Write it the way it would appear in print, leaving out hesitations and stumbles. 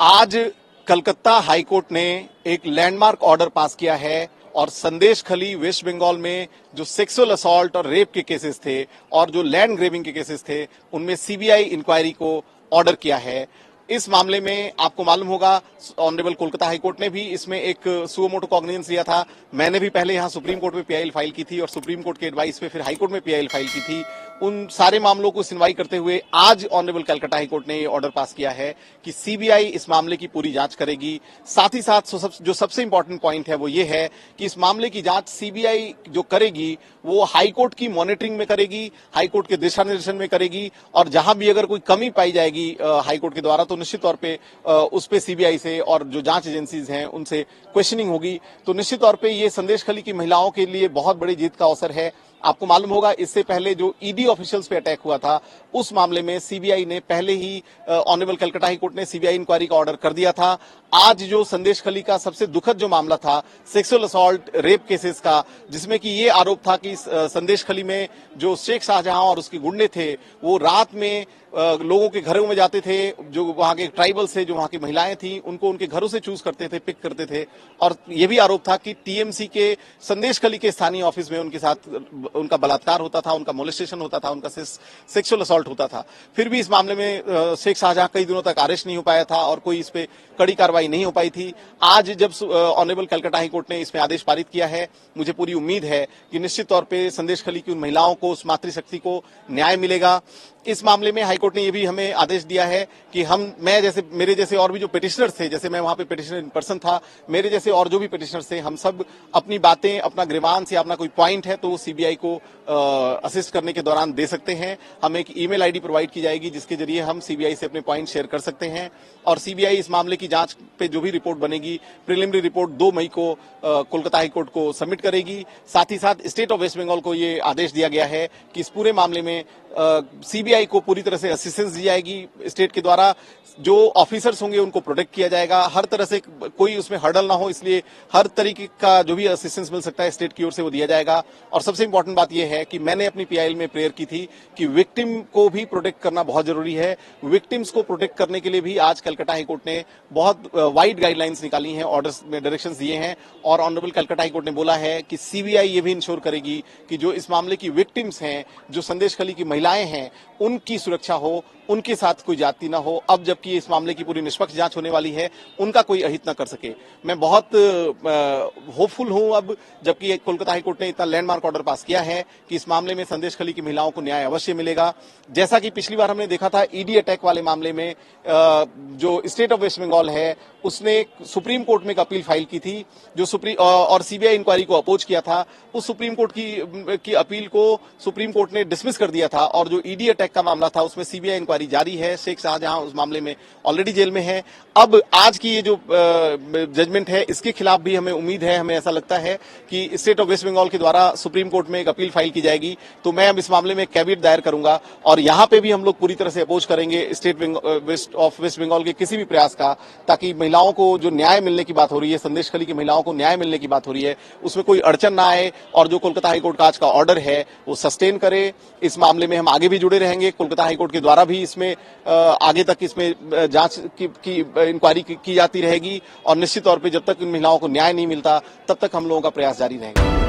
आज कलकत्ता हाईकोर्ट ने एक लैंडमार्क ऑर्डर पास किया है और संदेशखाली वेस्ट बंगाल में जो सेक्सुअल असॉल्ट और रेप के केसेस थे और जो लैंड ग्रेबिंग के केसेस थे उनमें सीबीआई इंक्वायरी को ऑर्डर किया है। इस मामले में आपको मालूम होगा ऑनरेबल कोलकाता हाईकोर्ट ने भी इसमें एक सुओ मोटो कॉग्निजेंस लिया था। मैंने भी पहले यहां सुप्रीम कोर्ट में पीआईएल फाइल की थी और सुप्रीम कोर्ट के एडवाइस पे फिर हाईकोर्ट में पीआईएल फाइल की थी। उन सारे मामलों को सुनवाई करते हुए आज ऑनरेबल कलकत्ता हाईकोर्ट ने ये ऑर्डर पास किया है कि सीबीआई इस मामले की पूरी जांच करेगी। साथ ही साथ जो सबसे इंपॉर्टेंट पॉइंट है वो ये है कि इस मामले की जांच सीबीआई जो करेगी वो हाईकोर्ट की मॉनिटरिंग में करेगी, हाईकोर्ट के दिशा निर्देशन में करेगी और जहां भी अगर कोई कमी पाई जाएगी हाईकोर्ट के द्वारा तो निश्चित तौर पे उस पे सीबीआई से और जो जांच एजेंसीज हैं उनसे क्वेश्चनिंग होगी। तो निश्चित तौर पे ये संदेशखाली की महिलाओं के लिए बहुत बड़ी जीत का अवसर है। आपको मालूम होगा इससे पहले जो ईडी ऑफिशियल्स पे अटैक हुआ था उस मामले में सीबीआई ने पहले ही ऑनरेबल कलकत्ता हाईकोर्ट ने सीबीआई इंक्वायरी का ऑर्डर कर दिया था। आज जो संदेशखाली का सबसे दुखद जो मामला था सेक्सुअल असॉल्ट रेप केसेस का, जिसमें कि ये आरोप था कि संदेशखाली में जो शेख शाहजहां और उसके गुंडे थे वो रात में लोगों के घरों में जाते थे, जो वहां के ट्राइबल्स थे, जो वहां की महिलाएं थी उनको उनके घरों से चूज करते थे, पिक करते थे। और ये भी आरोप था कि टीएमसी के संदेशखाली के स्थानीय ऑफिस में उनके साथ उनका बलात्कार होता था, उनका मोलेस्टेशन होता था, उनका सेक्सुअल असॉल्ट होता था। फिर भी इस मामले में शेख शाहजहां कई दिनों तक अरेस्ट नहीं हो पाया था और कोई इस पे कड़ी कार्रवाई नहीं हो पाई थी। आज जब ऑनरेबल कलकत्ता हाईकोर्ट ने इसमें आदेश पारित किया है, मुझे पूरी उम्मीद है कि निश्चित तौर पे संदेशखाली की उन महिलाओं को, उस मातृशक्ति को न्याय मिलेगा। इस मामले में हाईकोर्ट ने यह भी हमें आदेश दिया है कि मेरे जैसे और भी जो पिटिशनर्स थे, जैसे मैं वहां पे पिटिशनर इन पर्सन था, मेरे जैसे और जो भी पिटिशनर्स थे, हम सब अपनी बातें, अपना ग्रीवांस या अपना कोई पॉइंट है तो वो सीबीआई को असिस्ट करने के दौरान दे सकते हैं। हमें एक ईमेल आईडी प्रोवाइड की जाएगी जिसके जरिए हम सीबीआई से अपने पॉइंट शेयर कर सकते हैं और सीबीआई इस मामले की जांच पे जो भी रिपोर्ट बनेगी, प्रिलिमिनरी रिपोर्ट 2 मई को कोलकाता हाईकोर्ट को सबमिट करेगी। साथ ही साथ स्टेट ऑफ वेस्ट बंगाल को ये आदेश दिया गया है कि इस पूरे मामले में सीबीआई को पूरी तरह से असिस्टेंस दी जाएगी। स्टेट के द्वारा जो ऑफिसर्स होंगे उनको प्रोटेक्ट किया जाएगा, हर तरह से कोई उसमें हर्डल ना हो, इसलिए हर तरीके का जो भी असिस्टेंस मिल सकता है स्टेट की ओर से वो दिया जाएगा। और सबसे इंपॉर्टेंट बात यह है कि मैंने अपनी पीआईएल में प्रेयर की थी कि विक्टिम को भी प्रोटेक्ट करना बहुत जरूरी है। विक्टिम्स को प्रोटेक्ट करने के लिए भी आज कलकत्ता हाईकोर्ट ने बहुत वाइड गाइडलाइंस निकाली हैं, ऑर्डर्स में डायरेक्शंस दिए हैं और ऑनरेबल कलकत्ता हाईकोर्ट ने बोला है कि सीबीआई ये भी इंश्योर करेगी कि जो इस मामले की विक्टिम्स हैं, जो संदेशखाली की महिलाएं हैं, उनकी सुरक्षा हो, उनके साथ कोई जाति ना हो। अब जबकि इस मामले की पूरी निष्पक्ष जांच होने वाली है, उनका कोई अहित ना कर सके। मैं बहुत होपफुल हूं अब, जबकि कोलकाता हाईकोर्ट ने इतना लैंडमार्क ऑर्डर पास किया है कि इस मामले में संदेशखाली की महिलाओं को न्याय अवश्य मिलेगा। जैसा कि पिछली बार हमने देखा था ईडी अटैक वाले मामले में जो स्टेट ऑफ वेस्ट बंगाल है उसने सुप्रीम कोर्ट में एक अपील फाइल की थी जो और सीबीआई इंक्वायरी को अपोज किया था। उस सुप्रीम कोर्ट की अपील को सुप्रीम कोर्ट ने डिसमिस कर दिया था और जो ईडी अटैक का मामला था उसमें सीबीआई इंक्वायरी जारी है। शेख शाहजहां उस मामले में ऑलरेडी जेल में है। अब आज की ये जो जजमेंट है इसके खिलाफ भी हमें उम्मीद है, हमें ऐसा लगता है कि स्टेट ऑफ वेस्ट बंगाल के द्वारा सुप्रीम कोर्ट में एक अपील फाइल की जाएगी। तो मैं अब इस मामले में कैविएट दायर करूंगा और यहां पे भी हम लोग पूरी तरह से अपोज करेंगे स्टेट ऑफ वेस्ट बंगाल के किसी भी प्रयास का, ताकि महिलाओं को जो न्याय मिलने की बात हो रही है, संदेशखाली की महिलाओं को न्याय मिलने की बात हो रही है, उसमें कोई अड़चन ना आए और जो कोलकाता हाईकोर्ट का आज का ऑर्डर है वो सस्टेन करे। इस मामले में हम आगे भी जुड़े रहेंगे। कोलकाता हाईकोर्ट के द्वारा भी इसमें आगे तक इसमें जांच की इंक्वायरी की जाती रहेगी और निश्चित तौर पे जब तक इन महिलाओं को न्याय नहीं मिलता तब तक हम लोगों का प्रयास जारी रहेगा।